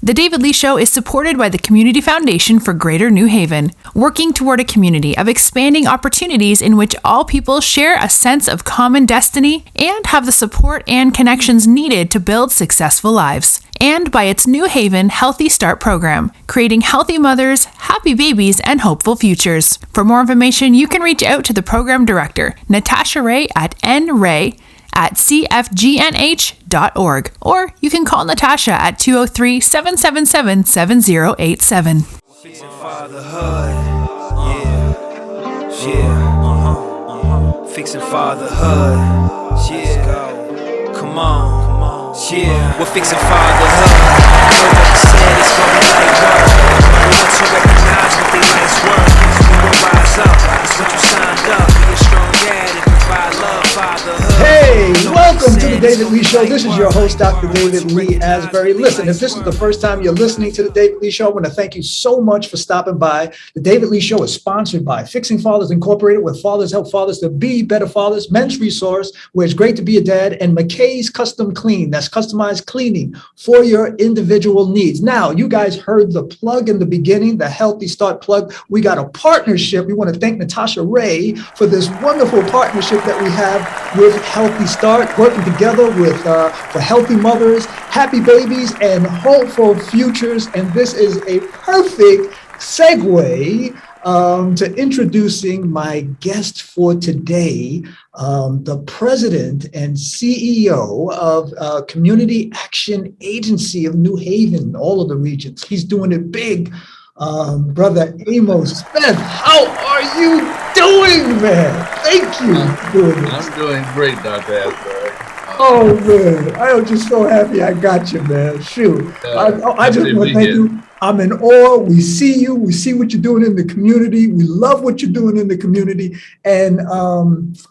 The David Lee Show is supported by the Community Foundation for Greater New Haven, working toward a community of expanding opportunities in which all people share a sense of common destiny and have the support and connections needed to build successful lives. And by its New Haven Healthy Start program, creating healthy mothers, happy babies, and hopeful futures. For more information, you can reach out to the program director, Natasha Ray at nray@cfgnh.org, or you can call Natasha at 203-777-7087. Fixing fatherhood, yeah, fixing fatherhood, yeah, come on, yeah, we're fixing fatherhood. Know what you said, it's gonna be like work. We want to recognize what they life's worth. We will rise up, it's what you signed up. Be a strong dad and provide love, fatherhood. Hey, welcome to the David Lee Show. This is your host, Dr. David Lee Asbery. Listen, if this is the first time you're listening to the David Lee Show, I want to thank you so much for stopping by. The David Lee Show is sponsored by Fixing Fathers Incorporated, where fathers help fathers to be better fathers, Men's Resource, where it's great to be a dad, and McKay's Custom Clean. That's customized cleaning for your individual needs. Now, you guys heard the plug in the beginning, the Healthy Start plug. We got a partnership. We want to thank Natasha Ray for this wonderful partnership that we have with Healthy Start, working together with for healthy mothers, happy babies, and hopeful futures. And this is a perfect segue to introducing my guest for today, the president and CEO of Community Action Agency of New Haven, all of the regions. He's doing it big. Brother Amos Smith, how are you doing, man? Thank you for doing this. I'm doing great, Dr. Asbery. Oh, man, I am just so happy I got you, man. Shoot. I just want to thank you. I'm in awe. We see you. We see what you're doing in the community. We love what you're doing in the community. And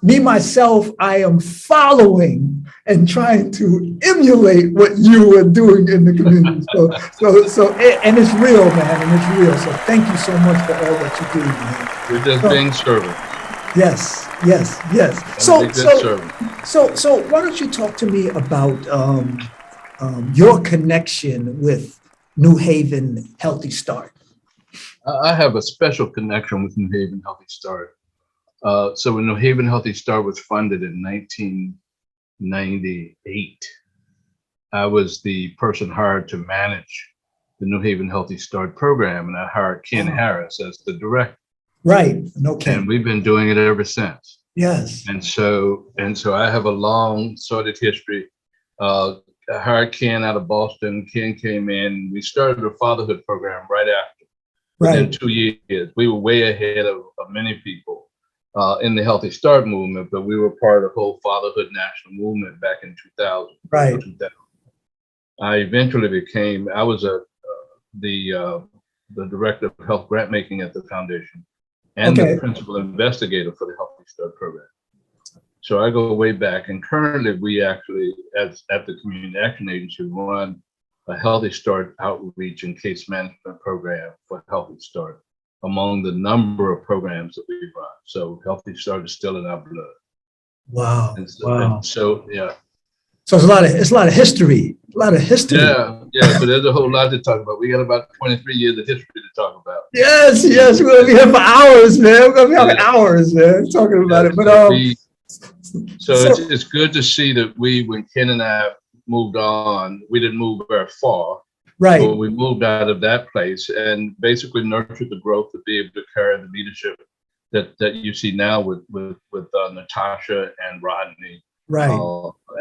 me, myself, I am following and trying to emulate what you are doing in the community. And it's real, man, and it's real. So thank you so much for all that you do, man. We're just being servants. Yes. So why don't you talk to me about your connection with New Haven Healthy Start? I have a special connection with New Haven Healthy Start. So when New Haven Healthy Start was funded in 1998, I was the person hired to manage the New Haven Healthy Start program, and I hired Ken Harris as the director. Right. Okay. And we've been doing it ever since. Yes. And so I have a long sordid history. I hired Ken out of Boston. Ken came in. We started a fatherhood program right after. Within 2 years, we were way ahead of many people in the Healthy Start movement, but we were part of the whole fatherhood national movement back in 2000. Right. 2000. I eventually I was the director of health grant making at the foundation, and the principal investigator for the Healthy Start program. So I go way back, and currently we actually, at the Community Action Agency, run a Healthy Start outreach and case management program for Healthy Start among the number of programs that we run. So Healthy Start is still in our blood. Wow. So yeah. So it's a lot of history. Yeah, but there's a whole lot to talk about. We got about 23 years of history to talk about. Yes, we're gonna be here for hours, man. We're gonna be here for hours, man, talking about it. But it's good to see that when Ken and I moved on, we didn't move very far. Right. But we moved out of that place and basically nurtured the growth to be able to carry the leadership that you see now with Natasha and Rodney. Right.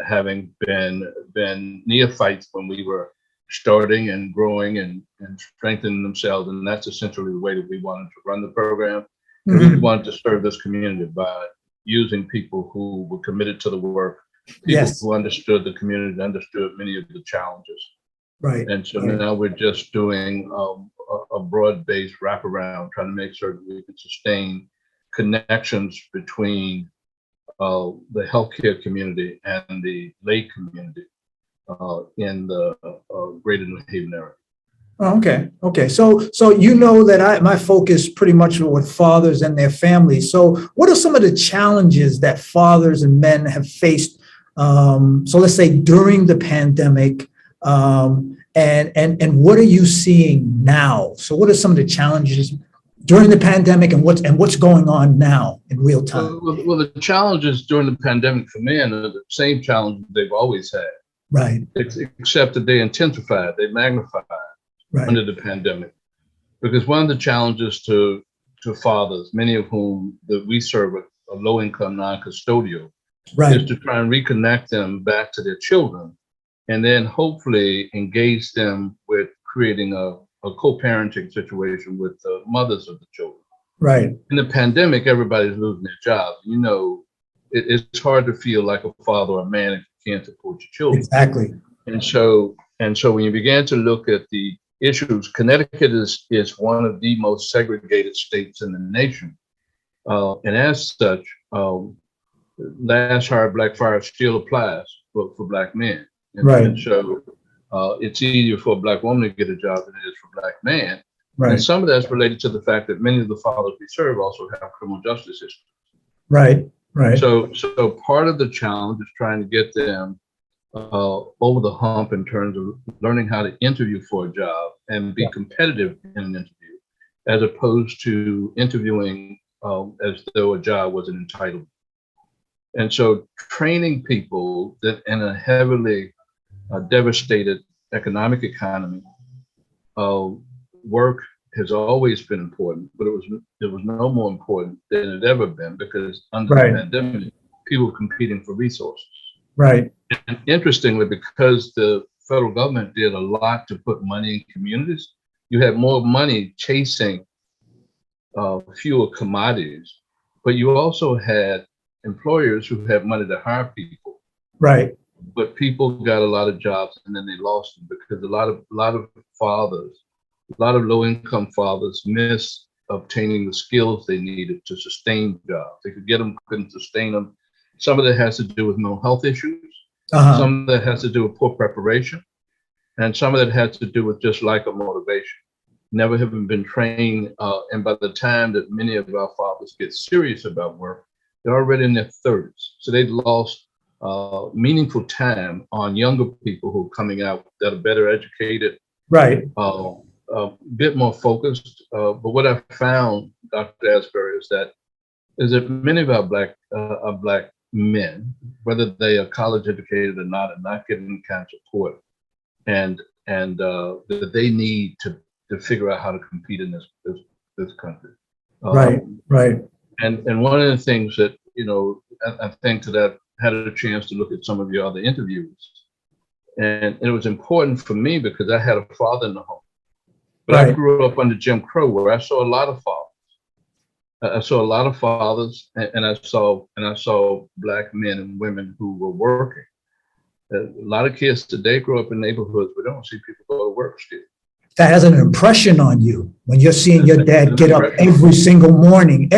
Having been neophytes when we were starting and growing and strengthening themselves. And that's essentially the way that we wanted to run the program. Mm-hmm. We wanted to serve this community by using people who were committed to the work, people who understood the community, understood many of the challenges. Right. And so now we're just doing a broad-based wraparound, trying to make sure that we can sustain connections between the healthcare community and the lay community in the greater New Haven area. Oh, okay. So you know that my focus pretty much with fathers and their families. So what are some of the challenges that fathers and men have faced? So let's say during the pandemic, And what are you seeing now? So what are some of the challenges during the pandemic, and what's going on now in real time? Well, the challenges during the pandemic for men are the same challenges they've always had. Right. Except that they intensified, they magnified under the pandemic. Because one of the challenges to fathers, many of whom that we serve with a low-income, non-custodial, is to try and reconnect them back to their children, and then hopefully engage them with creating a co-parenting situation with the mothers of the children. Right. In the pandemic, everybody's losing their jobs. You know, it's hard to feel like a father or a man if you can't support your children. Exactly. And so when you began to look at the issues, Connecticut is one of the most segregated states in the nation. And as such, last hired black fire still applies for black men. And so it's easier for a black woman to get a job than it is for a black man. And some of that's related to the fact that many of the fathers we serve also have criminal justice systems. Right. So part of the challenge is trying to get them over the hump in terms of learning how to interview for a job and be competitive in an interview, as opposed to interviewing as though a job was an entitlement. And so training people that in a heavily devastated economic economy, work has always been important, but it was no more important than it ever been, because under the pandemic, people were competing for resources. Right. And interestingly, because the federal government did a lot to put money in communities, you had more money chasing fewer commodities, but you also had employers who had money to hire people. Right. But people got a lot of jobs and then they lost them because a lot of fathers, a lot of low-income fathers missed obtaining the skills they needed to sustain jobs. They could get them, couldn't sustain them. Some of that has to do with mental health issues. Some of that has to do with poor preparation. And some of that has to do with just lack of motivation, never having been trained. And by the time that many of our fathers get serious about work, they're already in their 30s. So they've lost meaningful time on younger people who are coming out that are better educated, a bit more focused. But what I found, Dr. Asbery, is that many of our black men, whether they are college educated or not, are not getting the kind of support and that they need to figure out how to compete in this country. And one of the things that, I think that I've had a chance to look at some of your other interviews, and it was important for me because I had a father in the home, but I grew up under Jim Crow, where I saw a lot of fathers. I saw a lot of fathers, and I saw black men and women who were working. A lot of kids today grow up in neighborhoods where they don't see people go to work still. That has an impression on you when you're seeing your dad get up every single morning.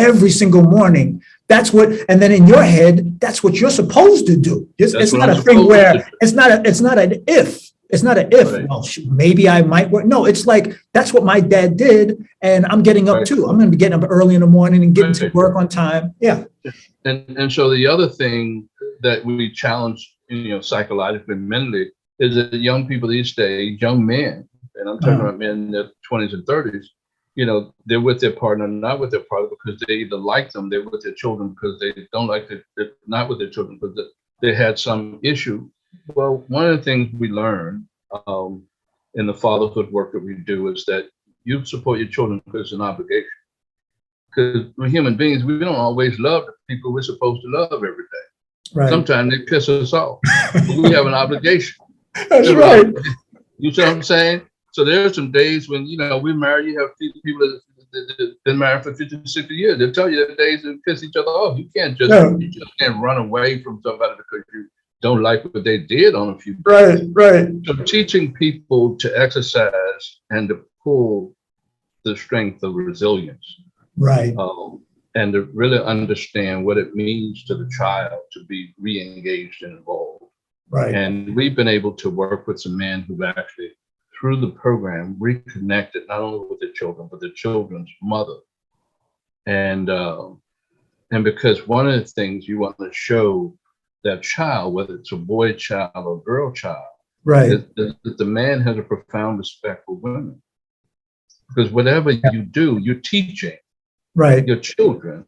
That's what, and then in your head, that's what you're supposed to do. It's not a thing where it's not an if. It's not an if. Well, maybe I might work. No, it's like, that's what my dad did, and I'm getting up too. I'm going to be getting up early in the morning and getting to work on time. Yeah. And so the other thing that we challenge, psychologically, mentally, is that young people these days, young men, and I'm talking about men in their 20s and 30s, they're with their partner, not with their partner because they either like them, they're with their children because they don't like it, they're not with their children because they had some issue. Well, one of the things we learn in the fatherhood work that we do is that you support your children because it's an obligation. Because we're human beings, we don't always love the people we're supposed to love every day. Sometimes they piss us off, but we have an obligation. That's right. You see what I'm saying? So there are some days when, we marry, you have people that have been married for 50, 60 years. They'll tell you there are days that piss each other off. You just can't run away from somebody because you don't like what they did on a few days. Right. So teaching people to exercise and to pull the strength of resilience. And to really understand what it means to the child to be re-engaged and involved. And we've been able to work with some men who've actually, through the program, reconnected not only with their children, but their children's mother. And because one of the things you want to show that child, whether it's a boy child or girl child, Right. That the man has a profound respect for women. Because whatever you do, you're teaching your children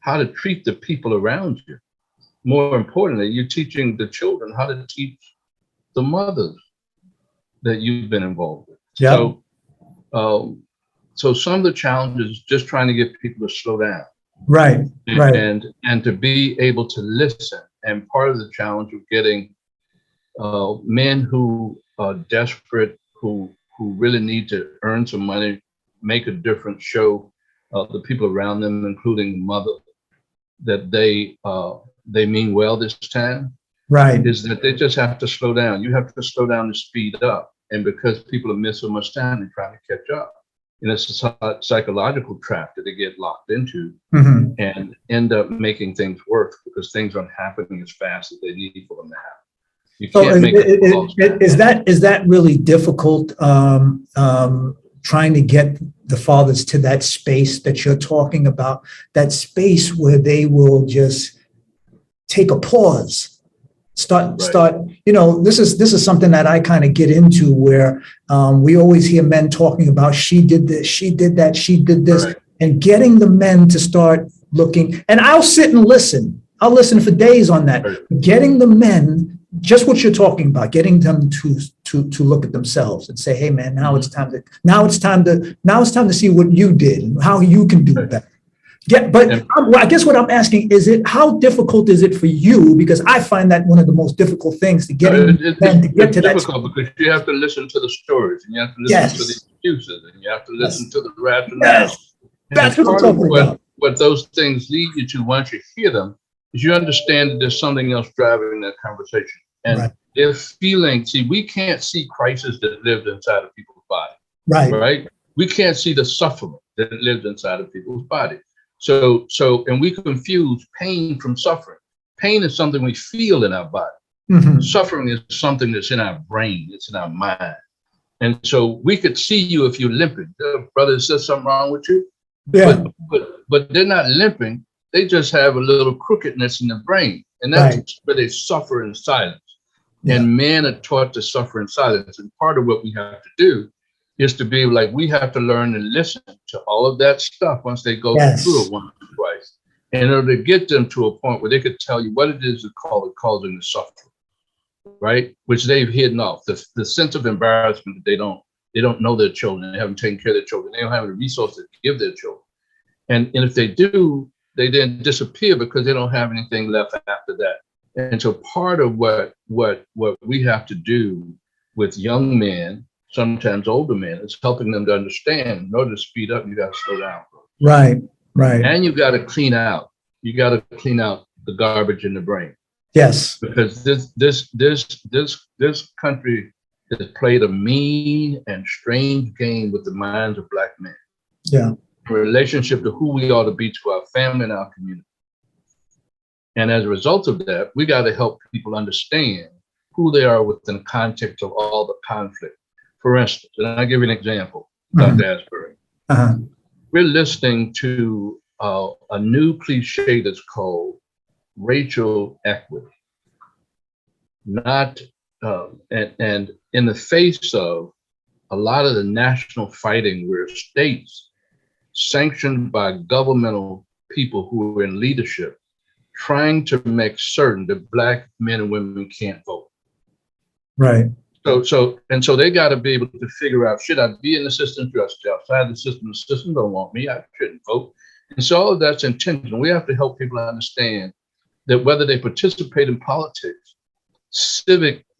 how to treat the people around you. More importantly, you're teaching the children how to teach the mothers that you've been involved with. Yeah. So some of the challenges is just trying to get people to slow down. Right. Right. And to be able to listen. And part of the challenge of getting men who are desperate, who really need to earn some money, make a difference, show the people around them, including the mother, that they mean well this time. Right. Is that they just have to slow down. You have to slow down to speed up. And because people have missed so much time, they're trying to catch up. And it's a psychological trap that they get locked into and end up making things worse because things aren't happening as fast as they need for them to happen. You can't make it. Is that really difficult? Trying to get the fathers to that space that you're talking about, that space where they will just take a pause. Start, this is something that I kind of get into where we always hear men talking about she did this, she did that, she did this, and getting the men to start looking. And I'll sit and listen. I'll listen for days on that. Getting the men, just what you're talking about, getting them to look at themselves and say, hey man, now it's time to see what you did and how you can do better. Yeah, but I guess what I'm asking is how difficult is it for you? Because I find that one of the most difficult things to get to that. It's difficult because you have to listen to the stories and you have to listen to the excuses and you have to listen to the rationale. That's what I'm talking about. What those things lead you to once you hear them is you understand that there's something else driving that conversation. And they're feeling, we can't see crisis that lives inside of people's body. Right? We can't see the suffering that lives inside of people's body. So, and we confuse pain from suffering. Pain is something we feel in our body. Suffering is something that's in our brain, it's in our mind. And so we could see you if you're limping. Brother, is there something wrong with you? Yeah. But they're not limping. They just have a little crookedness in the brain. And that's where they suffer in silence. And men are taught to suffer in silence. And part of what we have to do is to be like, we have to learn to listen to all of that stuff once they go through it once or twice, in order to get them to a point where they could tell you what it is that causing the suffering, right? Which they've hidden off. The sense of embarrassment that they don't know their children, they haven't taken care of their children, they don't have the resources to give their children. And if they do, they then disappear because they don't have anything left after that. And so part of what we have to do with young men, sometimes older men, is helping them to understand in order to speed up, you got to slow down. Right. And you got to clean out. You got to clean out the garbage in the brain. Yes. Because this country has played a mean and strange game with the minds of Black men. Yeah. In relationship to who we ought to be to our family and our community. And as a result of that, we got to help people understand who they are within the context of all the conflict. For instance, and I'll give you an example, Dr. Asbery. We're listening to a new cliche that's called racial equity. And in the face of a lot of the national fighting where states sanctioned by governmental people who are in leadership trying to make certain that Black men and women can't vote. Right. So they got to be able to figure out, should I be in the system? Should I stay outside the system? The system don't want me. I shouldn't vote. And so all of that's intentional. We have to help people understand that whether they participate in politics,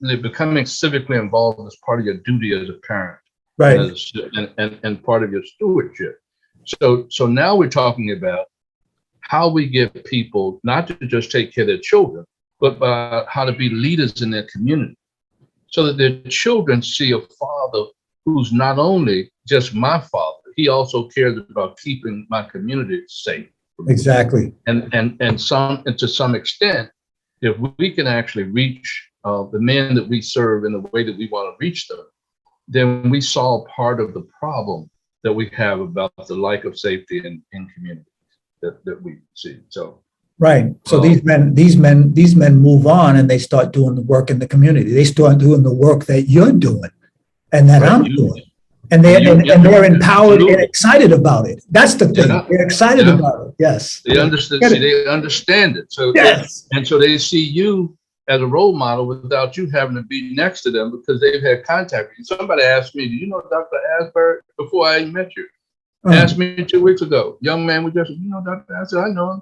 becoming civically involved is part of your duty as a parent, right, and part of your stewardship. So now we're talking about how we get people not to just take care of their children, but about how to be leaders in their community, so that their children see a father who's not only just my father, he also cares about keeping my community safe. Exactly. And to some extent, if we can actually reach the men that we serve in the way that we want to reach them, then we solve part of the problem that we have about the lack of safety in communities that we see. So Right. So these men move on and they start doing the work in the community. They start doing the work that you're doing and that I'm doing. And they're empowered and excited about it. That's the thing. They're excited about it. Yes. They understand it. So yes. And so they see you as a role model without you having to be next to them because they've had contact with you. Somebody asked me, do you know Dr. Asbery? Before I even met you. Asked me 2 weeks ago. Young man, we just, you know, Dr. Asbery? I know him.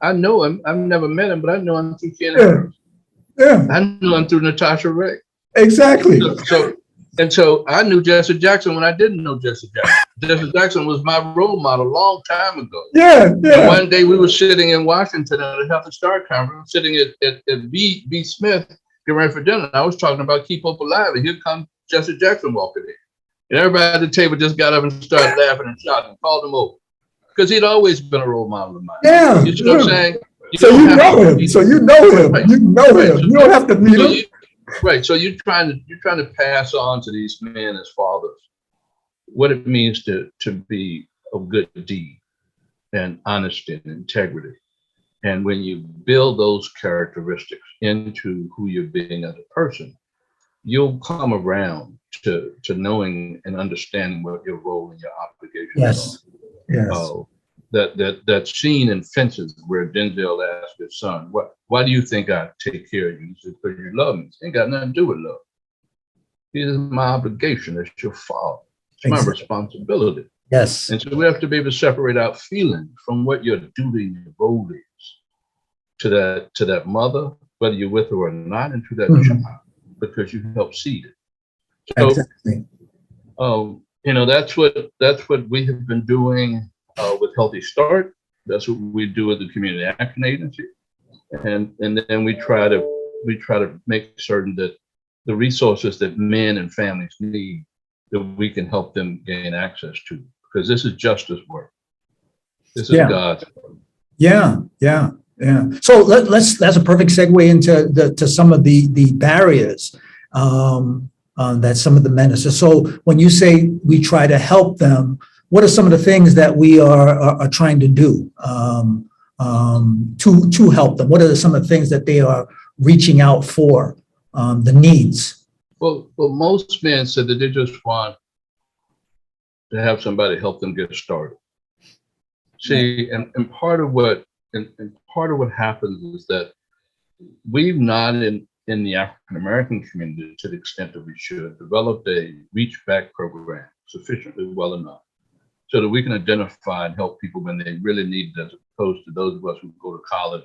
I know him. I've never met him, but I know him through Ken. I know him through Natasha Ray. Exactly. So I knew Jesse Jackson when I didn't know Jesse Jackson. Jesse Jackson was my role model a long time ago. And one day we were sitting in Washington at a Healthy Start conference, sitting at B. Smith, getting ready for dinner. And I was talking about Keep Hope Alive, and here comes Jesse Jackson walking in. And everybody at the table just got up and started laughing and shouting and called him over. Because he'd always been a role model of mine. Yeah. You know what I'm saying? So you know him. Right. You know him. You don't have to meet him. Right. So you're trying to pass on to these men as fathers what it means to be of good deed and honesty and integrity. And when you build those characteristics into who you're being as a person, you'll come around to knowing and understanding what your role and your obligations are. Yes. That scene in Fences where Denzel asked his son, why do you think I take care of you? He said, because you love me. It ain't got nothing to do with love. It is my obligation as your father. It's my responsibility. Yes. And so we have to be able to separate out feelings from what your duty and your role is to that mother, whether you're with her or not, and to that child, because you help seed it. So, exactly. You know, that's what we have been doing with Healthy Start. That's what we do with the Community Action Agency, and then we try to make certain that the resources that men and families need, that we can help them gain access to, because this is justice work. This is God's work. Yeah. So that's a perfect segue into to some of the barriers that some of the men are. So when you say we try to help them, what are some of the things that we are trying to do to help them? What are some of the things that they are reaching out for, the needs? Well, most men said that they just want to have somebody help them get started. See, and part of what happens is that we've not in the African American community, to the extent that we should, developed a reach back program sufficiently well enough so that we can identify and help people when they really need it, as opposed to those of us who go to college,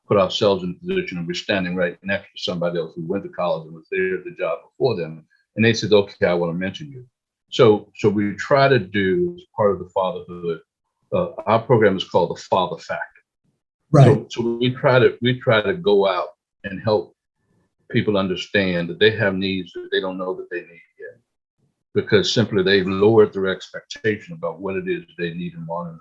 put ourselves in a position and we're standing right next to somebody else who went to college and was there at the job before them. And they said, okay, I want to mention you. So we try to do, as part of the fatherhood, our program is called the Father Factor. Right. So we try to go out and help people understand that they have needs that they don't know that they need yet, because simply they've lowered their expectation about what it is they need and want in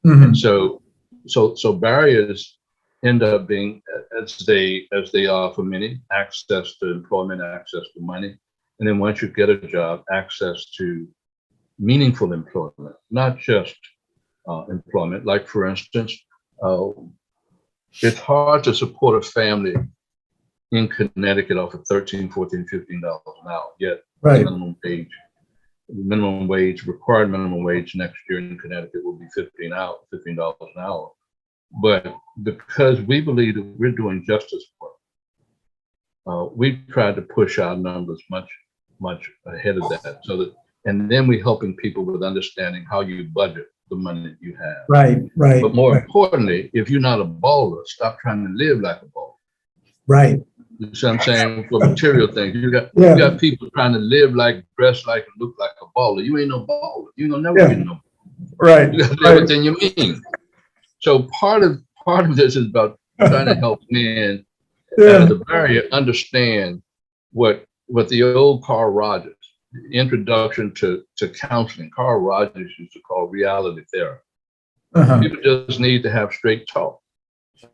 the world. And so barriers end up being, as they are for many, access to employment, access to money, and then once you get a job, access to meaningful employment, not just employment. Like, for instance, it's hard to support a family in Connecticut off of $13, $14, $15 an hour. Yet minimum wage, required minimum wage next year in Connecticut will be $15 an hour. But because we believe that we're doing justice work, we tried to push our numbers much ahead of that. And then we're helping people with understanding how you budget the money that you have. Right. But more importantly, if you're not a baller, stop trying to live like a baller. Right. You see what I'm saying? For material things, you got people trying to live like, dress like, and look like a baller. You ain't no baller. You ain't gonna never be no baller. Right. You gotta live within your means. So part of this is about trying to help men the barrier understand what the old Carl Rogers, the introduction to counseling, Carl Rogers used to call reality therapy. People just need to have straight talk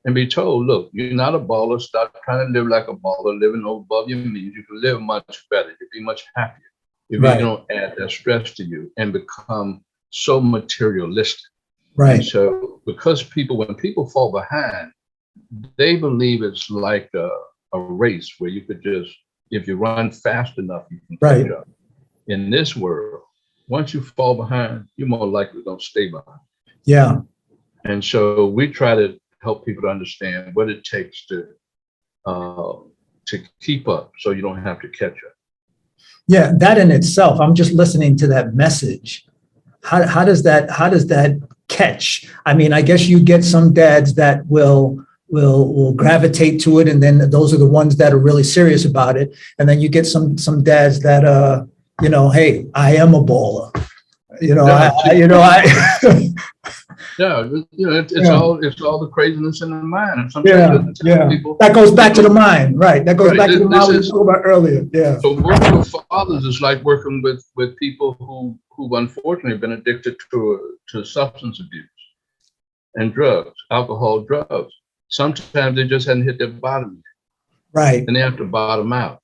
and be told, look, you're not a baller. Stop trying to live like a baller, living above your means. You can live much better. You'll be much happier if you don't add that stress to you and become so materialistic. Right. And so because when people fall behind, they believe it's like a race where you could just, if you run fast enough, you can catch up. In this world, once you fall behind, you're more likely going to stay behind. Yeah. And so we try to help people to understand what it takes to keep up, so you don't have to catch up. Yeah, that in itself, I'm just listening to that message. How does that catch? I mean, I guess you get some dads that will gravitate to it, and then those are the ones that are really serious about it. And then you get some dads that hey, I am a baller. Yeah, it's all the craziness in the mind. And sometimes people, that goes back to the mind, right? That goes back to the mind we talked about earlier. Yeah. So working with fathers is like working with people who've unfortunately been addicted to substance abuse and drugs, alcohol, drugs. Sometimes they just hadn't hit their bottom yet. Right. And they have to bottom out.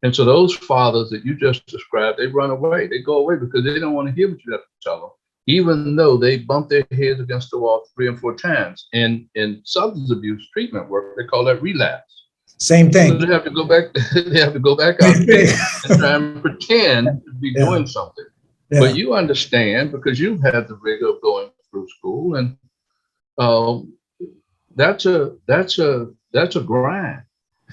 And so those fathers that you just described, they run away. They go away because they don't want to hear what you have to tell them, even though they bump their heads against the wall 3 and 4 times. And in substance abuse treatment work, they call that relapse. Same thing. So they have to go back. They have to go back out there and try and pretend to be doing something. Yeah. But you understand, because you've had the rigor of going through school, and that's a grind.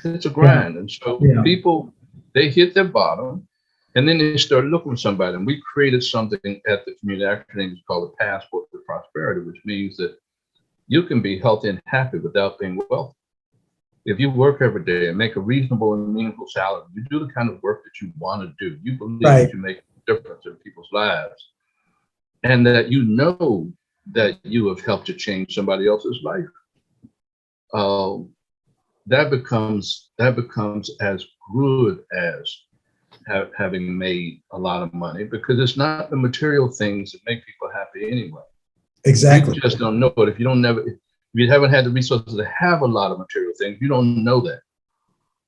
It's a grind. And so people, they hit their bottom, and then they start looking for somebody. And we created something at the community action agency called the Passport to Prosperity, which means that you can be healthy and happy without being wealthy. If you work every day and make a reasonable and meaningful salary, you do the kind of work that you want to do, you believe that you make a difference in people's lives, and that you know that you have helped to change somebody else's life, that becomes as good as having made a lot of money, because it's not the material things that make people happy anyway. Exactly. You just don't know it. If you haven't had the resources to have a lot of material things, you don't know that.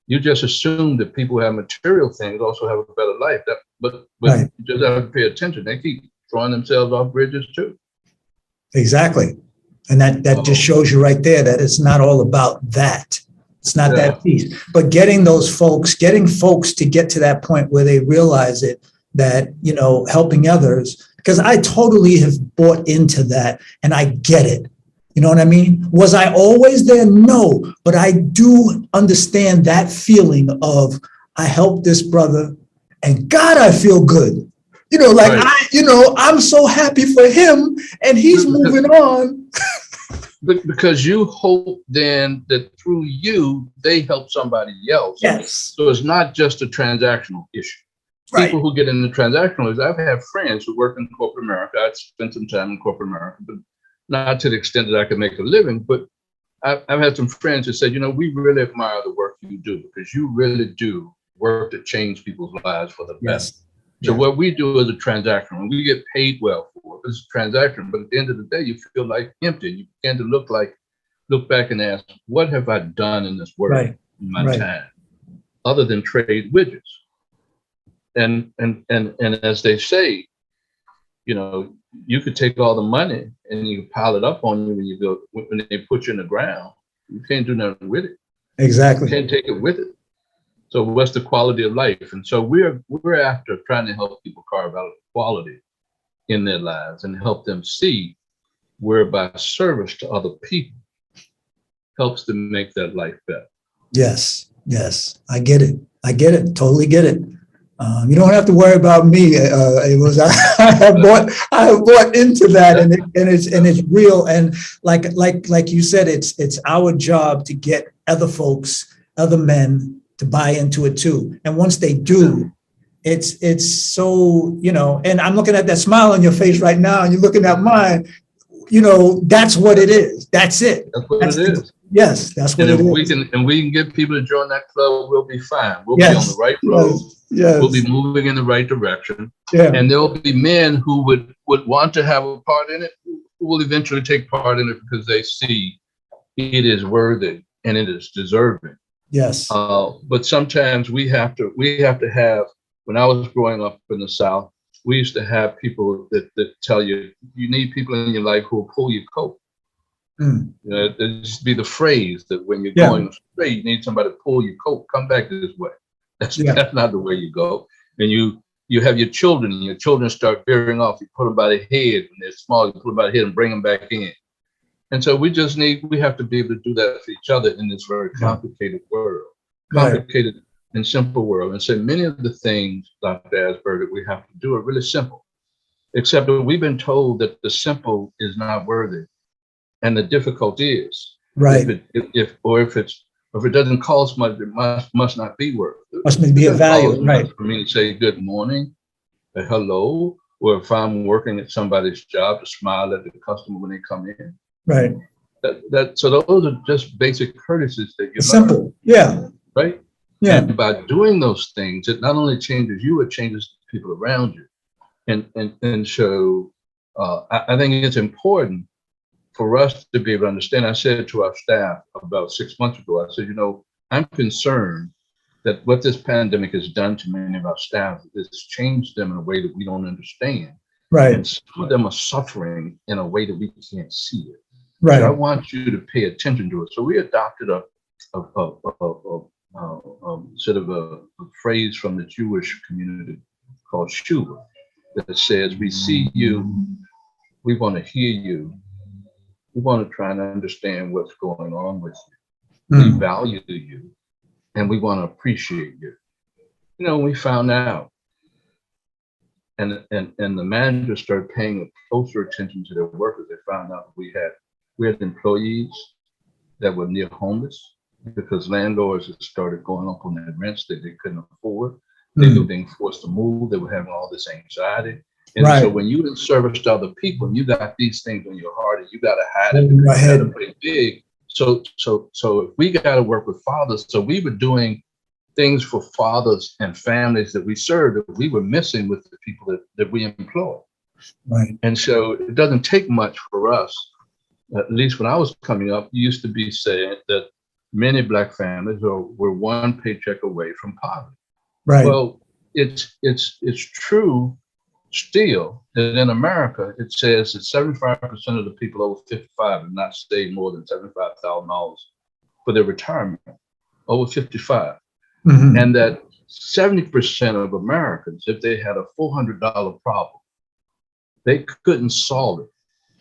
You just assume that people who have material things also have a better life. But you just have to pay attention. They keep throwing themselves off bridges too. Exactly. And that just shows you right there that it's not all about that. It's not that piece. But getting folks to get to that point where they realize it, that, helping others, because I totally have bought into that and I get it. You know what I mean? Was I always there? No, but I do understand that feeling of, I helped this brother and God, I feel good. I'm so happy for him and he's moving on. But because you hope then that through you, they help somebody else. Yes. So it's not just a transactional issue. Right. People who get into transactional is, I've had friends who work in corporate America. I'd spent some time in corporate America, but not to the extent that I could make a living. But I've had some friends who said, we really admire the work you do, because you really do work to change people's lives for the best. So what we do is a transaction, and we get paid well for it. It's a transaction, but at the end of the day, you feel like empty. You begin to look back and ask, what have I done in this world in my time, other than trade widgets? And as they say, you could take all the money and you pile it up on you when they put you in the ground. You can't do nothing with it. Exactly. You can't take it with it. So what's the quality of life? And so we're after trying to help people carve out quality in their lives and help them see whereby service to other people helps them make that life better. Yes. I get it. Totally get it. You don't have to worry about me. I have bought into that, and it's real. And like you said, it's our job to get other men to buy into it too. And once they do, it's so, and I'm looking at that smile on your face right now, and you're looking at mine, that's what it is. That's it. That's what it is. Yes, that's what it is. And we can get people to join that club, we'll be fine. We'll be on the right road. Yes. We'll be moving in the right direction. Yeah. And there'll be men who would want to have a part in it, who will eventually take part in it because they see it is worthy and it is deserving. Yes. But sometimes we have to have, when I was growing up in the South, we used to have people that tell you, you need people in your life who will pull your coat. Mm. You know, there used to be the phrase that when you're Yeah. going astray, you need somebody to pull your coat, come back this way. That's not the way you go. And you have your children, and your children start veering off. You put them by the head when they're small, you put them by the head and bring them back in. And so we have to be able to do that for each other in this very complicated world, complicated and simple world. And so many of the things, Dr. Asbery, that we have to do are really simple, except that we've been told that the simple is not worthy. And the difficulty is, if it doesn't cost much, it must not be worth it. Must be a value, right? For me to say good morning, a hello, or if I'm working at somebody's job, to smile at the customer when they come in. Right. So those are just basic courtesies that you learn. Simple, yeah. Right? Yeah. And by doing those things, it not only changes you, it changes the people around you. And so I think it's important for us to be able to understand. I said to our staff about 6 months ago, I said, I'm concerned that what this pandemic has done to many of our staff is changed them in a way that we don't understand. Right. And some of them are suffering in a way that we can't see it. Right. So I want you to pay attention to it. So we adopted a sort of a phrase from the Jewish community called Shuva that says, we see you, we want to hear you, we want to try and understand what's going on with you. We value you, and we want to appreciate you. We found out, and the managers started paying closer attention to their workers. They found out we had employees that were near homeless because landlords had started going up on their rents that they couldn't afford. They were being forced to move. They were having all this anxiety. And so when you in service to other people, and you got these things on your heart, and you got to hide it, you got to play big. So if we got to work with fathers, so we were doing things for fathers and families that we served that we were missing with the people that we employ. Right. And so it doesn't take much for us. At least when I was coming up, you used to be saying that many Black families were one paycheck away from poverty. Right. Well, it's true still that in America, it says that 75% of the people over 55 have not saved more than $75,000 for their retirement, over 55. Mm-hmm. And that 70% of Americans, if they had a $400 problem, they couldn't solve it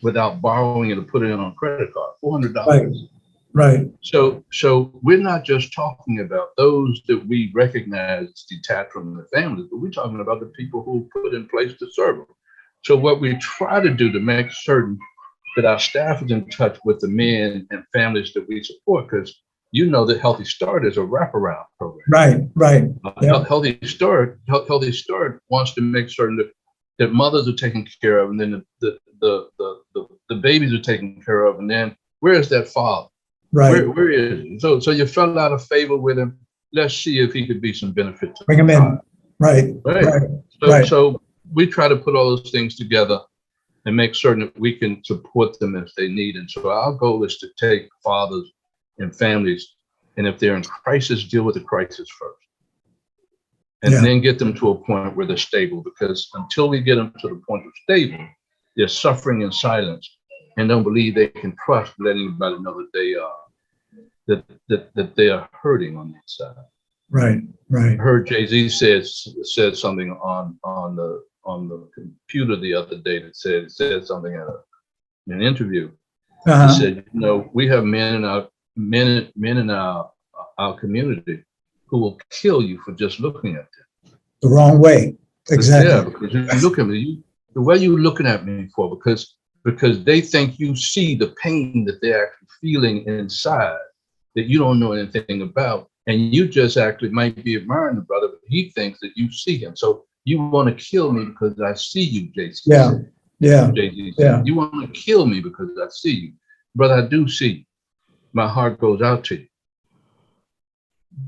without borrowing it or putting it on a credit card, $400. Right. So we're not just talking about those that we recognize detached from their families, but we're talking about the people who put in place to serve them. So what we try to do to make certain that our staff is in touch with the men and families that we support, because that Healthy Start is a wraparound program. Right. Healthy Start wants to make certain that mothers are taken care of, and then the babies are taken care of, and then where is that father? Right. Where is he? So you fell out of favor with him. Let's see if he could be some benefit to bring him in. Right. So we try to put all those things together and make certain that we can support them if they need. And so our goal is to take fathers and families, and if they're in crisis, deal with the crisis first. And then get them to a point where they're stable, because until we get them to the point of stable, they're suffering in silence and don't believe they can trust let anybody know that they are that they are hurting on the inside. Right. I heard Jay-Z said something on the computer the other day that said something in an interview. He said, we have men in our community who will kill you for just looking at them the wrong way. Exactly. Yeah, because you look at me, the way you're looking at me for, because they think you see the pain that they're actually feeling inside that you don't know anything about. And you just actually might be admiring the brother, but he thinks that you see him. So you want to kill me because I see you, JC. Yeah. JC. You want to kill me because I see you. Brother, I do see you. My heart goes out to you.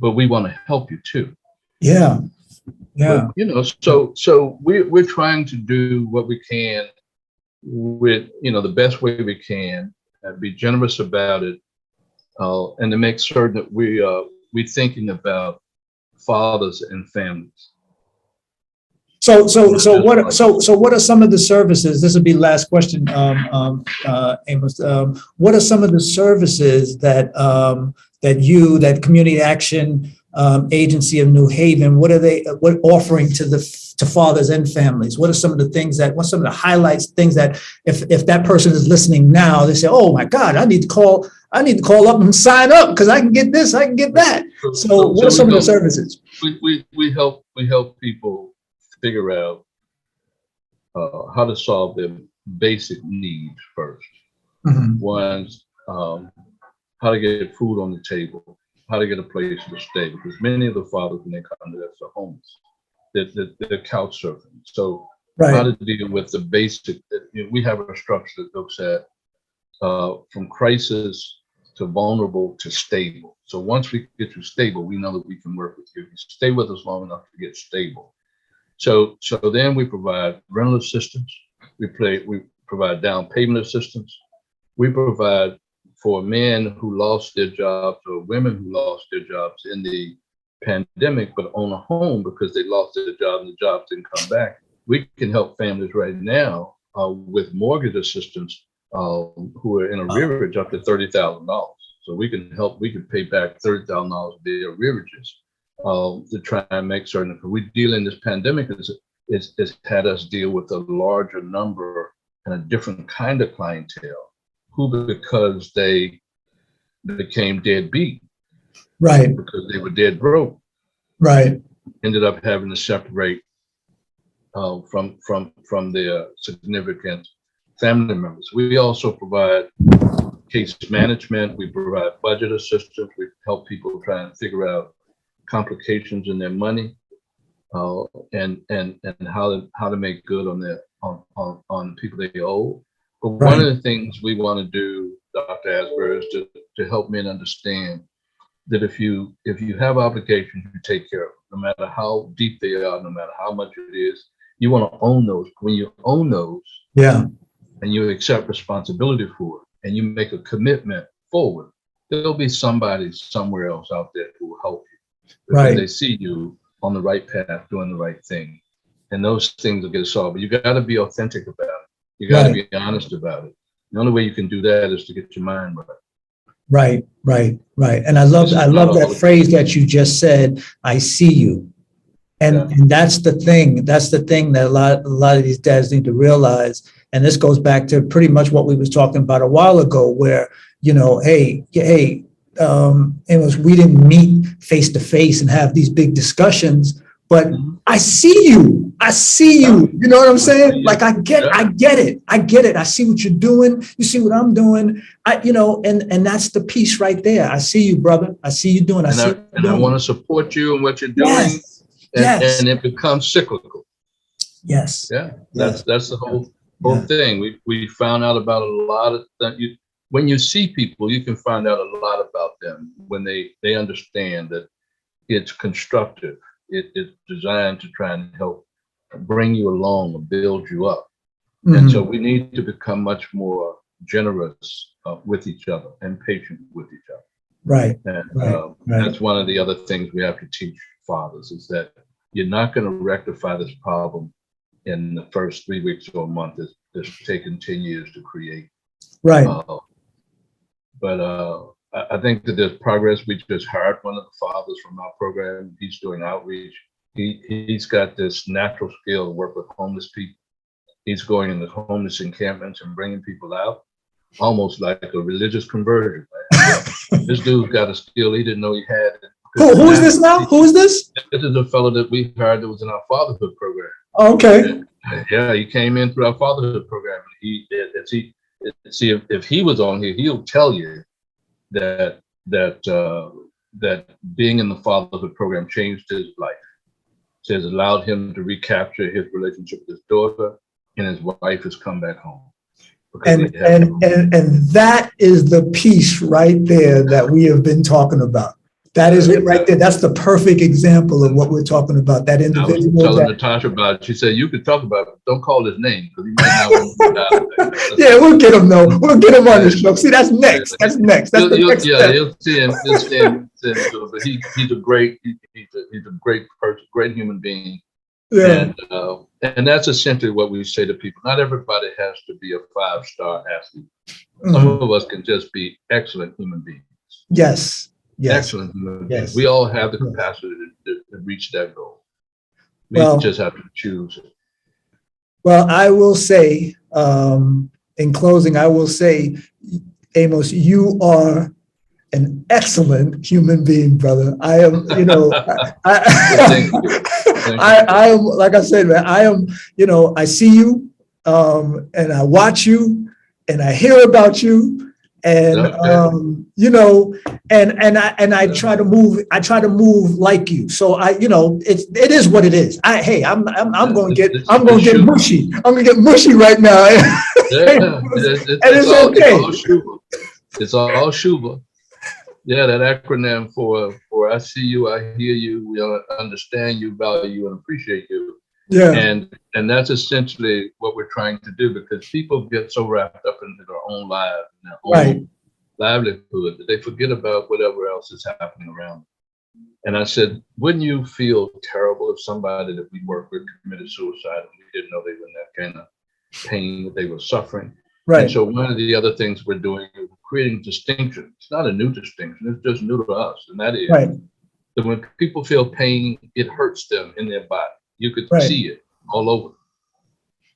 But we want to help you too. Yeah. But, so we're trying to do what we can with, the best way we can, and be generous about it, and to make certain that we're thinking about fathers and families. What are some of the services? This will be last question, Amos. What are some of the services that that Community Action Agency of New Haven? What offering to fathers and families? What are some of the things what's some of the highlights, things that if that person is listening now, they say, oh my God, I need to call up and sign up because I can get this, I can get that. So what are some of the services? We help people figure out how to solve their basic needs first. Mm-hmm. One's how to get food on the table, how to get a place to stay, because many of the fathers, when they come to us, are homeless. They're couch surfing. So how to deal with the basic, we have a structure that looks at from crisis to vulnerable to stable. So once we get you stable, we know that we can work with you. You stay with us long enough to get stable. So then we provide rental assistance. We provide down payment assistance. We provide for men who lost their jobs or women who lost their jobs in the pandemic, but own a home because they lost their job and the jobs didn't come back. We can help families right now with mortgage assistance who are in arrearage up to $30,000. So we can pay back $30,000 of their arrearages to try and make certain. If we deal in this pandemic, it's had us deal with a larger number and a different kind of clientele who, because they became deadbeat, right, because they were dead broke, right, ended up having to separate from their significant family members. We also provide case management. We provide budget assistance. We help people try and figure out complications in their money and how to make good on their on people they owe. But one of the things we want to do, Dr. Asbery, is to help men understand that if you have obligations, you take care of them, no matter how deep they are, no matter how much it is. You want to own those. When you own those, and you accept responsibility for it, and you make a commitment forward, there'll be somebody somewhere else out there who will help you because they see you on the right path, doing the right thing, and those things will get solved. But you got to be authentic about it. You got to be honest about it. The only way you can do that is to get your mind right. Right. And I love that phrase that you just said, I see you. And that's the thing. That's the thing that a lot of these dads need to realize. And this goes back to pretty much what we was talking about a while ago, where, hey, it was, we didn't meet face to face and have these big discussions, but I see you. I see you. You know what I'm saying? Like I get it. I see what you're doing. You see what I'm doing. And that's the piece right there. I see you, brother. I see you doing. I want to support you in what you're doing. And it becomes cyclical. Yes. Yeah. That's the whole thing. We found out about a lot of that. When you see people, you can find out a lot about them when they understand that it's constructive. It's designed to try and help bring you along and build you up. Mm-hmm. And so we need to become much more generous with each other and patient with each other. Right. And that's one of the other things we have to teach fathers, is that you're not going to rectify this problem in the first 3 weeks or a month. It's taken 10 years to create. Right. But I think that there's progress. We just hired one of the fathers from our program. He's doing outreach. He's got this natural skill to work with homeless people. He's going in the homeless encampments and bringing people out, almost like a religious conversion. This dude's got a skill he didn't know he had. Who is this now? Who is this? This is a fellow that we hired that was in our fatherhood program. Okay. Yeah, he came in through our fatherhood program. If he was on here, he'll tell you that being in the fatherhood program changed his life. It has allowed him to recapture his relationship with his daughter, and his wife has come back home. And that is the piece right there that we have been talking about. That is it right there. That's the perfect example of what we're talking about. That individual. I was telling Natasha about it. She said, you could talk about it, but don't call his name because he might not want to. Yeah, we'll get him though. We'll get him on the show. See, that's next. That's next. That's the next step. He'll see him. But he's a great person, great human being. Yeah. And that's essentially what we say to people. Not everybody has to be a 5-star athlete. Mm-hmm. Some of us can just be excellent human beings. Yes. Yes. Excellent human beings. Yes. We all have the capacity to reach that goal. We just have to choose it. Well, I will say, in closing, I will say, Amos, you are an excellent human being, brother. I am, I am, like I said, man, I am, I see you, and I watch you, and I hear about you, and and I try to move like you. So it is what it is. I'm going to get mushy. I'm going to get mushy right now. It's okay. It's all Shuba. Yeah, that acronym for I see you, I hear you, we understand you, value you, and appreciate you. Yeah. And that's essentially what we're trying to do, because people get so wrapped up into their own lives and their own livelihood that they forget about whatever else is happening around them. And I said, wouldn't you feel terrible if somebody that we work with committed suicide and we didn't know they were in that kind of pain, that they were suffering? Right. And so one of the other things we're doing is creating distinction. It's not a new distinction, it's just new to us. And that is that when people feel pain, it hurts them in their body. You could see it all over.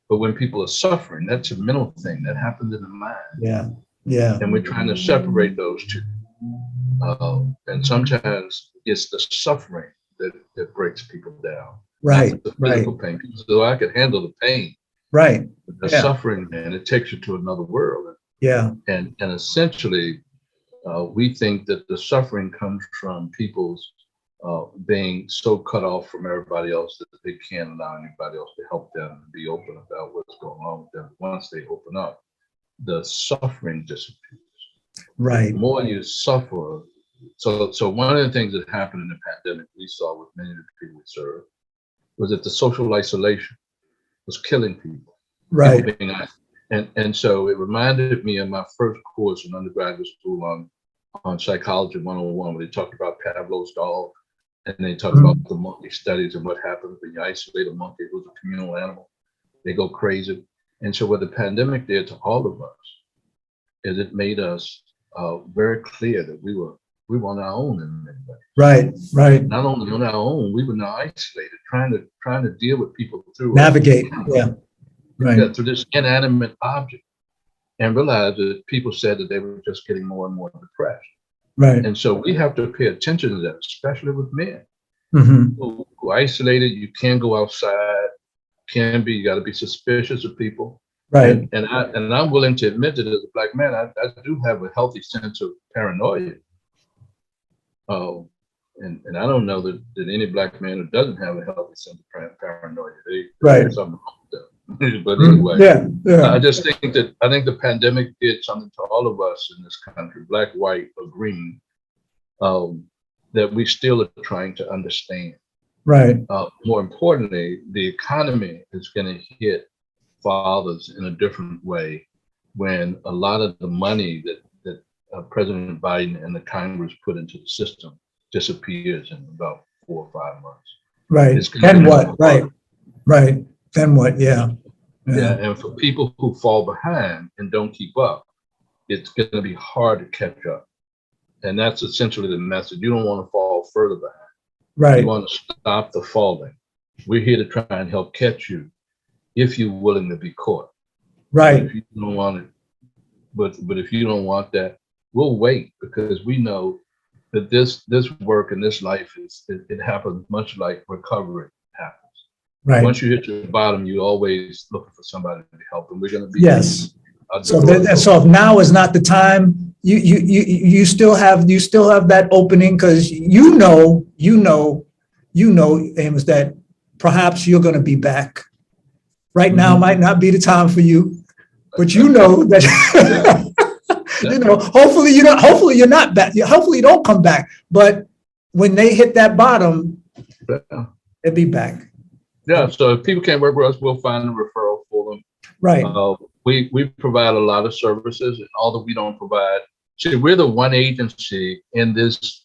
But when people are suffering, that's a mental thing that happens in the mind. Yeah. Yeah. And we're trying to separate those two. And sometimes it's the suffering that breaks people down. Right. The physical pain. People say, I can handle the pain. Right. But the suffering, man, it takes you to another world. Yeah. And essentially, we think that the suffering comes from people's being so cut off from everybody else that they can't allow anybody else to help them be open about what's going on with them. Once they open up, the suffering disappears. Right. The more you suffer. So one of the things that happened in the pandemic we saw with many of the people we serve was that the social isolation was killing people. Right. People being, and so it reminded me of my first course in undergraduate school on Psychology 101, where they talked about Pavlov's dog, and they talked about the monkey studies and what happens when you isolate a monkey who's a communal animal. They go crazy. And so what the pandemic did to all of us is it made us very clear that we were on our own in many ways. Right, right. Not only on our own, we were now isolated, trying to deal with people through navigate. Through this inanimate object, and realize that people said that they were just getting more and more depressed. Right. And so we have to pay attention to that, especially with men who isolated. You can't go outside. You got to be suspicious of people. Right. And I'm willing to admit that as a Black man, I do have a healthy sense of paranoia. And I don't know that any Black man who doesn't have a healthy sense of paranoia. There's something wrong with them. But anyway, I just think the pandemic did something to all of us in this country, Black, white, or green, that we still are trying to understand. Right. More importantly, the economy is going to hit fathers in a different way when a lot of the money that President Biden and the Congress put into the system disappears in about 4 or 5 months. Right. Then what? Right. Then what? Yeah. And for people who fall behind and don't keep up, it's going to be hard to catch up. And that's essentially the message. You don't want to fall further behind. Right. You want to stop the falling. We're here to try and help catch you if you're willing to be caught. Right. But if you don't want it, but if you don't want that, we'll wait, because we know that this work and this life it happens much like recovery happens. Right. Once you hit your bottom, you always looking for somebody to help, and we're going to be So if now is not the time, you still have that opening, because you know, Amos, that perhaps you're going to be back. Right now might not be the time for you, but you know that. Hopefully you're not back. Hopefully you don't come back. But when they hit that bottom, they'll be back. Yeah. So if people can't work with us, we'll find a referral for them. Right. We provide a lot of services, and although we don't provide, see, we're the one agency in this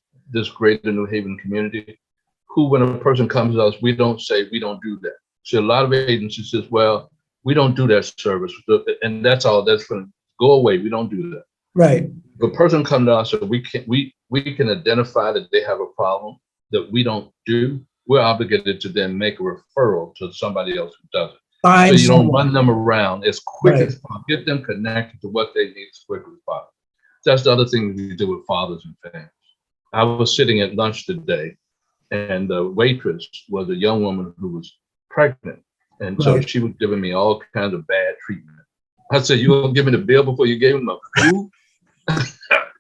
greater New Haven community who, when a person comes to us, we don't say we don't do that. So a lot of agencies says, well, we don't do that service, and that's all. That's going to go away. We don't do that. Right. If a person comes to us, so we can identify that they have a problem that we don't do. We're obligated to then make a referral to somebody else who does it. Find so you someone. don't run them around as quick Right. as possible. Get them connected to what they need as quickly as possible. That's the other thing we do with fathers and families. I was sitting at lunch today, and the waitress was a young woman who was pregnant. And so Right. she was giving me all kinds of bad treatment. I said, you gonna give me the bill before you gave him the food?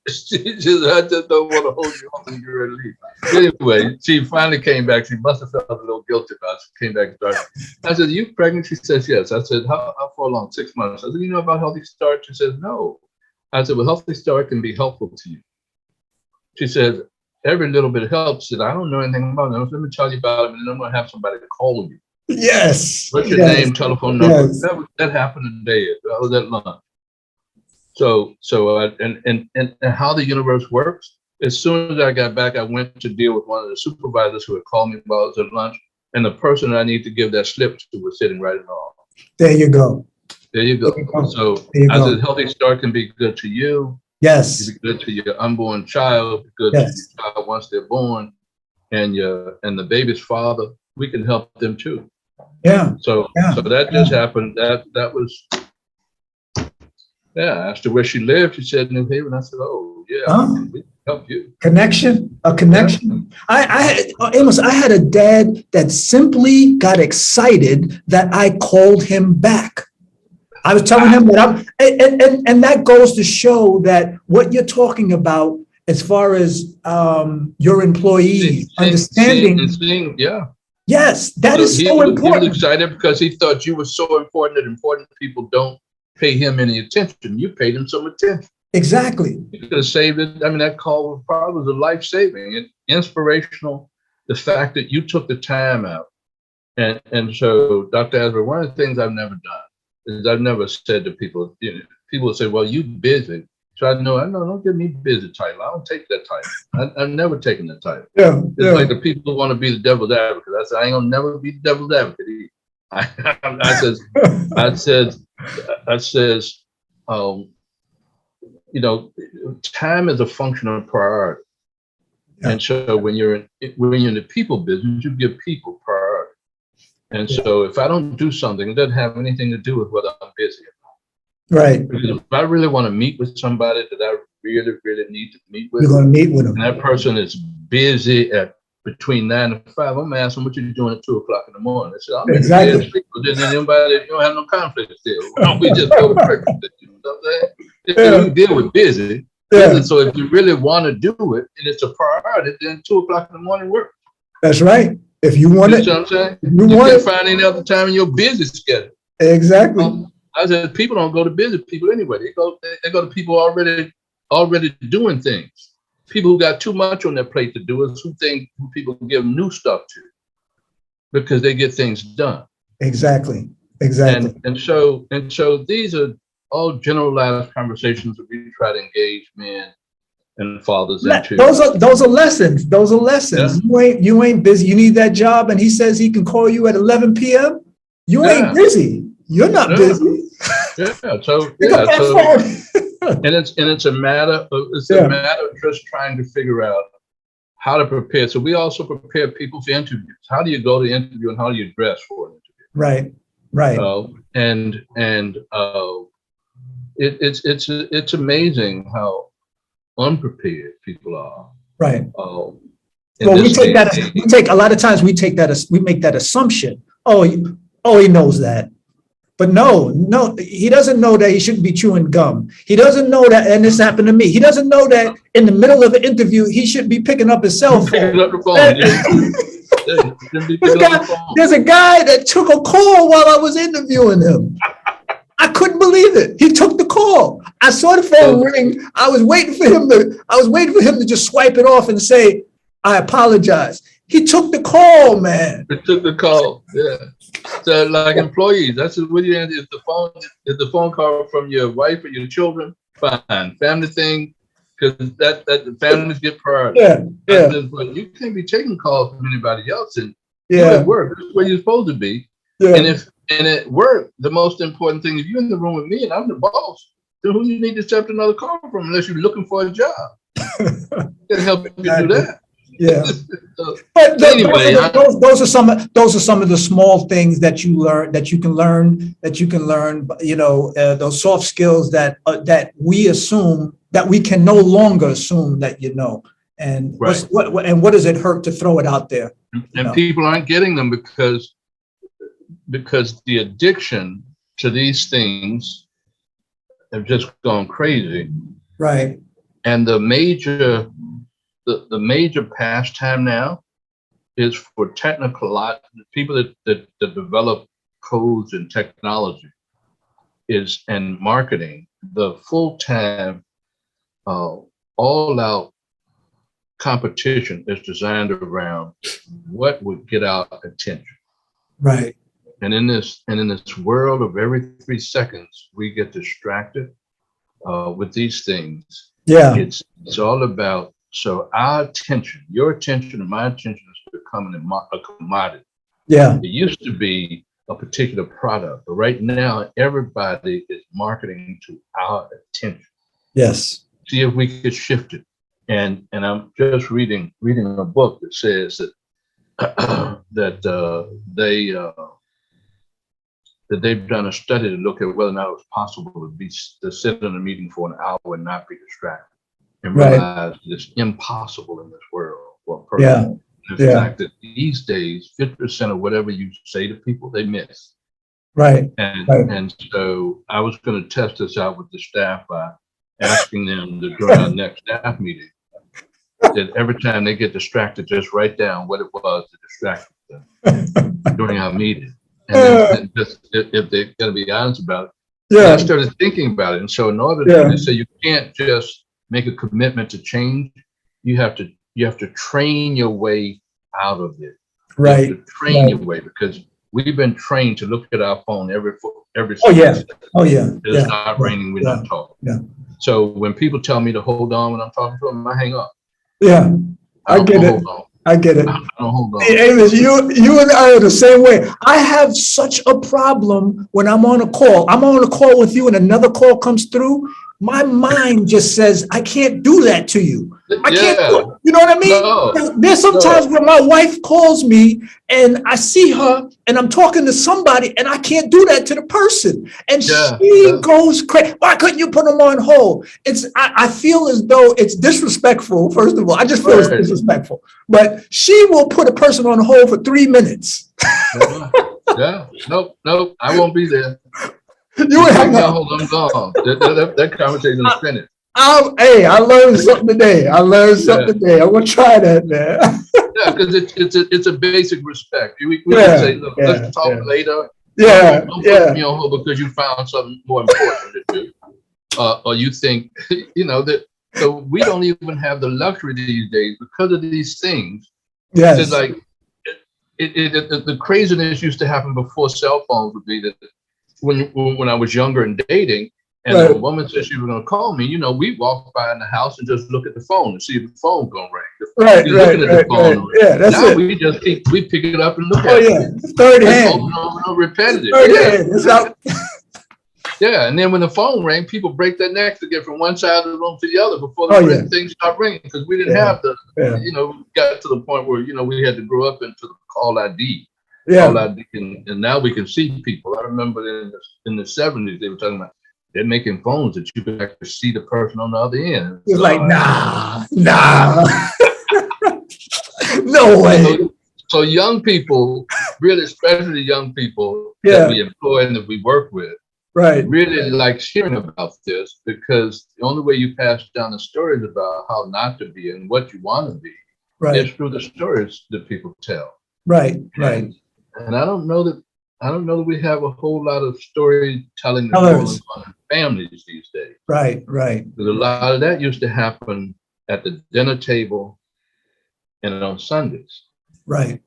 She just, I just don't want to hold you on when you're ready to leave. Anyway, she finally came back. She must have felt a little guilty about it. She came back and started. I said, you pregnant? She says, yes. I said, how far along? 6 months. I said, you know about Healthy Start? She says, no. I said, well, Healthy Start can be helpful to you. She said, every little bit helps. She said, I don't know anything about it. Let me tell you about it, and then I'm going to have somebody call you. Yes. What's your name, telephone number? Yes. That happened today. I was at lunch. So and how the universe works. As soon as I got back, I went to deal with one of the supervisors who had called me while I was at lunch, and the person I need to give that slip to was sitting right in the office. There you go. There you go. So I said, Healthy Start can be good to you. Yes. It can be good to your unborn child. Good to your child once they're born, and the baby's father. We can help them too. Yeah. So that just happened. That was. Yeah, I asked her where she lived. She said New Haven. I said, "Oh, yeah, we can help you." A connection. Yeah. Amos, I had a dad that simply got excited that I called him back. I was telling him that and that goes to show that what you're talking about, as far as your employees understanding. Yeah. Yes, that is so important. He was excited because he thought you were so important that important people don't pay him any attention. You paid him some attention. Exactly. You could have saved it. I mean, that call probably was a life-saving and inspirational. The fact that you took the time out. And so, Dr. Asbery, one of the things I've never done is I've never said to people, people say, well, you busy. So I know, don't give me busy title. I don't take that title. I've never taken that title. Yeah, it's like the people who want to be the devil's advocate. I said, I ain't gonna never be the devil's advocate either. I says, time is a function of priority. Yeah. And so when you're in the people business, you give people priority. And so if I don't do something, it doesn't have anything to do with whether I'm busy or not. Right. Because if I really want to meet with somebody that I really, really need to meet with, you're going to meet with them. And that person is busy at between 9 and 5. I'm gonna ask them, what you doing at 2 o'clock in the morning? They said, I'm exactly. Then anybody, you don't have no conflict still. Why don't we just go to breakfast? You know what I'm saying? You deal with busy. Yeah. So if you really want to do it and it's a priority, then 2 o'clock in the morning work. That's right. If you want it, you know what I'm saying? You can't find any other time in your busy schedule. Exactly. I said, people don't go to busy people anyway. They go to people already doing things. People who got too much on their plate to do is who people give new stuff to because they get things done. Exactly. And so these are all generalized conversations that we try to engage men and fathers into. Those are lessons. Yeah. You ain't busy. You need that job, and he says he can call you at 11 p.m. You ain't busy. You're not busy. Yeah. So and it's a matter of just trying to figure out how to prepare. So we also prepare people for interviews. How do you go to interview and how do you dress for an interview? Right. It's amazing how unprepared people are. Right. We take that. We make that assumption. Oh, he knows that. But no, he doesn't know that he shouldn't be chewing gum. He doesn't know that, and this happened to me. He doesn't know that in the middle of an interview, he should be picking up his cell phone. Picking up the phone. There's a guy that took a call while I was interviewing him. I couldn't believe it. He took the call. I saw the phone ring. I was waiting for him to just swipe it off and say, I apologize. He took the call, man. He took the call, yeah. So like employees, that's what you if the phone call from your wife or your children, fine. Family thing, because that the families get priority. Yeah, yeah, But you can't be taking calls from anybody else, and you're yeah, at work. This is where you're supposed to be. yeah. And at work, the most important thing, if you're in the room with me and I'm the boss, then who you need to accept another call from unless you're looking for a job? Can help you do that. Yeah. So, But anyway, those are some of the small things that you learn, that you can learn, those soft skills that we assume that we can no longer assume that you know. And right. what does it hurt to throw it out there? And people aren't getting them because the addiction to these things have just gone crazy. Right. And the major pastime now is for people that develop codes and technology and marketing. The full-time, all-out competition is designed around what would get our attention. Right. And in this world of every 3 seconds, we get distracted with these things. Yeah. It's all about, so our attention, your attention and my attention is becoming a commodity. Yeah. It used to be a particular product, but right now everybody is marketing to our attention. Yes. See if we could shift it. And I'm just reading a book that says that that they've done a study to look at whether or not it was possible to sit in a meeting for an hour and not be distracted, and realize it's impossible in this world for a person. Yeah. The fact that these days, 50% of whatever you say to people, they miss. Right. And so I was going to test this out with the staff by asking them to, during our next staff meeting, that every time they get distracted, just write down what it was that distracted them during our meeting. And then just, if they're going to be honest about it. And I started thinking about it. And so in order to say, you can't just make a commitment to change, you have to train your way out of it. Right. You have to train your way, because we've been trained to look at our phone every second. It's not raining, we're not talking. Yeah. So when people tell me to hold on when I'm talking to them, I hang up. Yeah. I get it. I get it. I don't hold on. Hey, Amos, you and I are the same way. I have such a problem when I'm on a call. I'm on a call with you and another call comes through. My mind just says, I can't do that to you. I can't do it. You know what I mean? No. There's sometimes where my wife calls me and I see her and I'm talking to somebody and I can't do that to the person. And she goes crazy. Why couldn't you put them on hold? I feel as though it's disrespectful, first of all. I just feel it's disrespectful. But she will put a person on hold for 3 minutes. Nope. I won't be there. You would hang up. I'm gone. That conversation is finished. Hey, I learned something today. I'm going to try that, man. Yeah, because it's a basic respect. We can say, look, let's talk later. Don't put me on hold because you found something more important to do. Or you think, that. So we don't even have the luxury these days because of these things. Yes. It's like the craziness used to happen before cell phones would be that when I was younger and dating, and a woman said she was going to call me, we walk by in the house and just look at the phone and see if the phone's going to ring. Right. Yeah, that's now it. we pick it up and look at it. Third hand. Repetitive. It's out. Yeah, and then when the phone rang, people break their necks to get from one side of the room to the other before the thing stopped ringing, because we didn't have got to the point where, we had to grow up into the call ID. Yeah. Call ID, and now we can see people. I remember in the 70s, they were talking about they're making phones that you could actually see the person on the other end. It's like, nah. No way. So young people, really, especially young people that we employ and that we work with, really like hearing about this, because the only way you pass down the stories about how not to be and what you want to be is through the stories that people tell. Right. And I don't know that we have a whole lot of storytelling going on in families these days. Right. Because a lot of that used to happen at the dinner table and on Sundays. Right.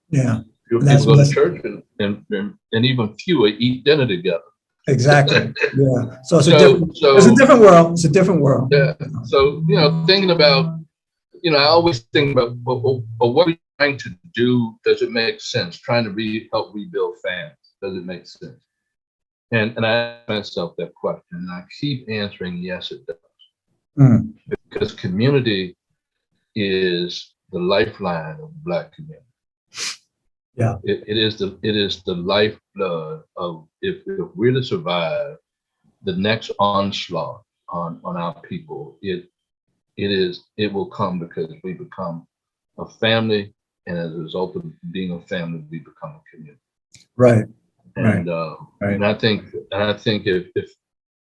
Yeah. People go to church and even fewer eat dinner together. Exactly. Yeah. So it's it's a different world. It's a different world. Yeah. So, thinking about, I always think about, well, what are we trying to do? Does it make sense? Trying to help rebuild families. Does it make sense? And I ask myself that question, and I keep answering, yes, it does. Mm. Because community is the lifeline of the Black community. Yeah. It is the lifeblood of, if we're to survive the next onslaught on our people, it will come because we become a family, and as a result of being a family, we become a community. Right. And right. and I think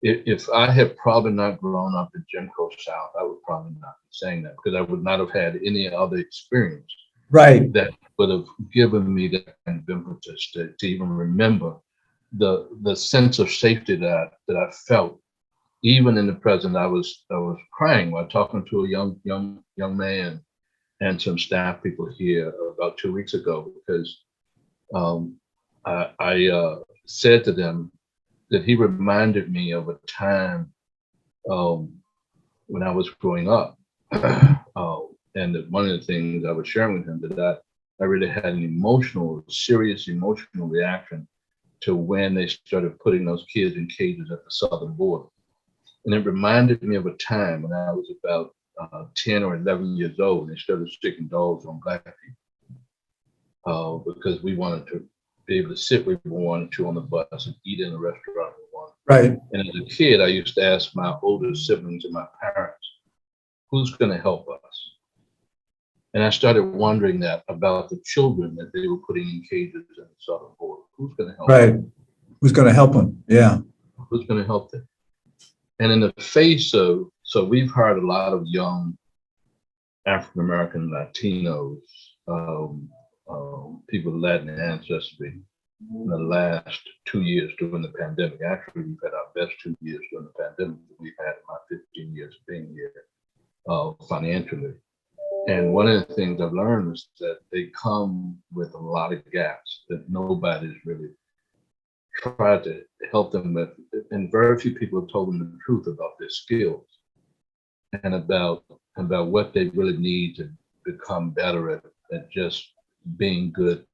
if I had probably not grown up in Jim Crow South, I would probably not be saying that, because I would not have had any other experience that would have given me that kind of impetus to even remember the sense of safety that I felt. Even in the present, I was crying while talking to a young man and some staff people here about 2 weeks ago, because I said to them that he reminded me of a time when I was growing up, and that one of the things I was sharing with him, that I really had an serious emotional reaction to when they started putting those kids in cages at the southern border. And it reminded me of a time when I was about 10 or 11 years old, and they started sticking dogs on Black people because we wanted to be able to sit where we wanted to on the bus and eat in a restaurant we wanted. Right. And as a kid, I used to ask my older siblings and my parents, who's going to help us? And I started wondering that about the children that they were putting in cages in the southern border. Who's going to help them? Who's going to help them? Yeah. Who's going to help them? And in the face of, so we've heard a lot of young African-American Latinos, people of Latin ancestry in the last 2 years during the pandemic. Actually, we've had our best 2 years during the pandemic that we've had in my 15 years of being here financially. And one of the things I've learned is that they come with a lot of gaps that nobody's really tried to help them with, and very few people have told them the truth about their skills and about what they really need to become better at just being good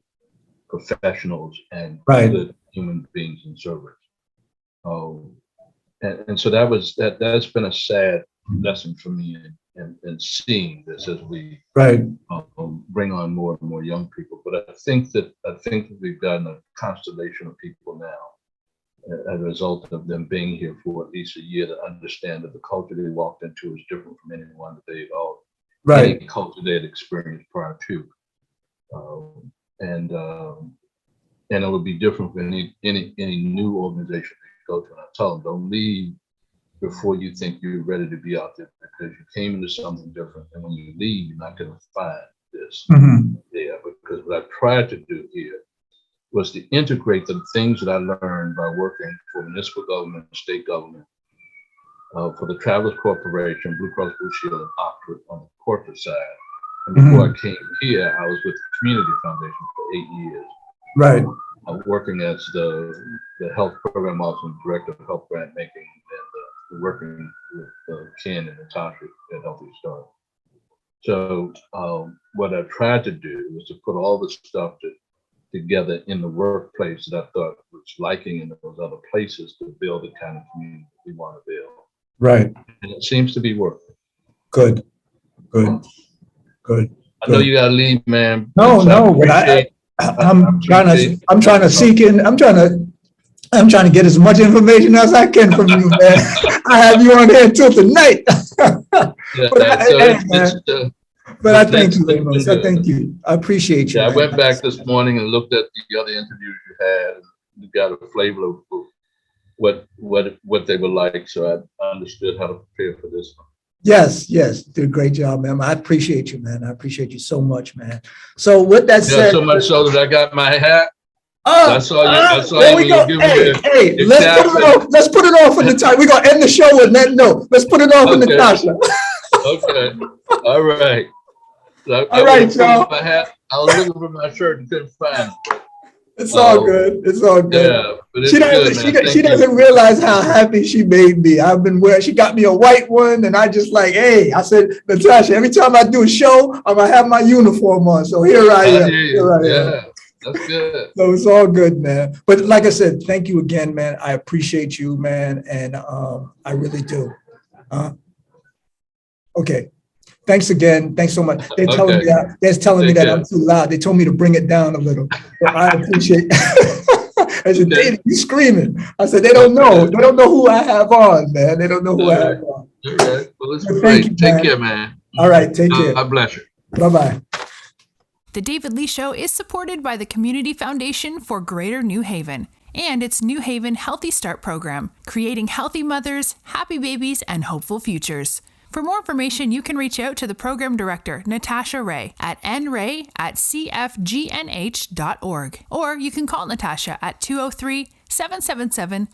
professionals and good human beings and servants. And so that's been a sad lesson for me, and seeing this as we bring on more and more young people. But I think that we've gotten a constellation of people now as a result of them being here for at least a year to understand that the culture they walked into is different from anyone that they've any culture they had experienced prior to. And it would be different for any new organization that you go to. And I tell them, don't leave before you think you're ready to be out there, because you came into something different, and when you leave, you're not going to find this there. Because what I tried to do here was to integrate the things that I learned by working for municipal government, state government, for the Travelers Corporation, Blue Cross Blue Shield, and Oxford on the corporate side. And before I came here, I was with the Community Foundation for 8 years. Right. Working as the health program officer and director of health grant making, and working with Ken and Natasha at Healthy Start. So what I tried to do was to put all the stuff together in the workplace that I thought was liking in those other places to build the kind of community we want to build. Right. And it seems to be working. Good. I know you got to leave, man. No, but I'm trying to seek in. I'm trying to get as much information as I can from you, man. I have you on here until tonight. But I thank you, Amos. I thank you. I appreciate you. Yeah, I went back this morning and looked at the other interviews you had, and you got a flavor of what they were like. So I understood how to prepare for this one. Yes, did a great job, man. I appreciate you, man. I appreciate you so much, man. So with that said, so much so that I got my hat. I saw you. There we go. Hey, let's put it off in the time. We're gonna end the show with that note. Let's put it off in Natasha. Okay. All right. All right, y'all. I was looking for my shirt and couldn't find it. It's all good. It's all good. Yeah, but it's good, She doesn't realize how happy she made me. I've been wearing. She got me a white one, and I just like, hey, I said, Natasha, every time I do a show, I'm gonna have my uniform on. So here I am. Yeah, that's good. So it's all good, man. But like I said, thank you again, man. I appreciate you, man, and I really do. Okay. Thanks again. Thanks so much. They're telling me that I'm too loud. They told me to bring it down a little. So I appreciate. I said, David, you screaming. I said, they don't know. They don't know who I have on, man. They don't know who I have on. All right. Well, it's great. Take care, man. All right. Take care. God bless you. Bye-bye. The David Lee Show is supported by the Community Foundation for Greater New Haven and its New Haven Healthy Start program, creating healthy mothers, happy babies, and hopeful futures. For more information, you can reach out to the program director, Natasha Ray, at nray@cfgnh.org, or you can call Natasha at 203-777-7087.